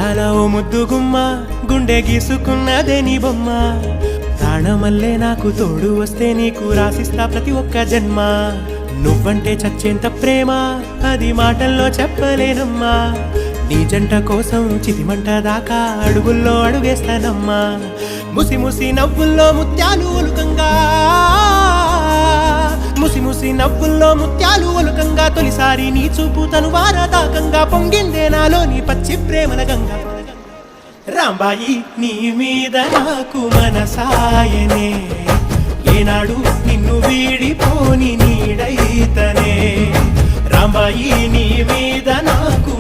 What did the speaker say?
అందాల ఓ ముద్దు గుమ్మ గుండె గీసుకున్నదే నీ బొమ్మ ప్రాణమల్లే నాకు తోడు వస్తే నీకు రాసిస్తా ప్రతి ఒక్క జన్మ నువ్వంటే చచ్చేంత ప్రేమ అది మాటల్లో చెప్పలేనమ్మా నీ జంట కోసం చితిమంట దాకా అడుగుల్లో అడుగేస్తానమ్మా ముసి ముసి నవ్వుల్లో ముత్యాలు ఒలుకంగా ముసి ముసి నవ్వుల్లో ముత్యాలు ఒలుకంగా తొలిసారి నీ చూపు తను వారదాకంగా పొంగిందే నాలో నీ పచ్చి ప్రేమల గంగా రాంబాయి నీ మీద నాకు మనసాయనే ఏనాడు నిన్ను వీడిపోని నీడైతనే రాంబాయి నీ మీద నాకు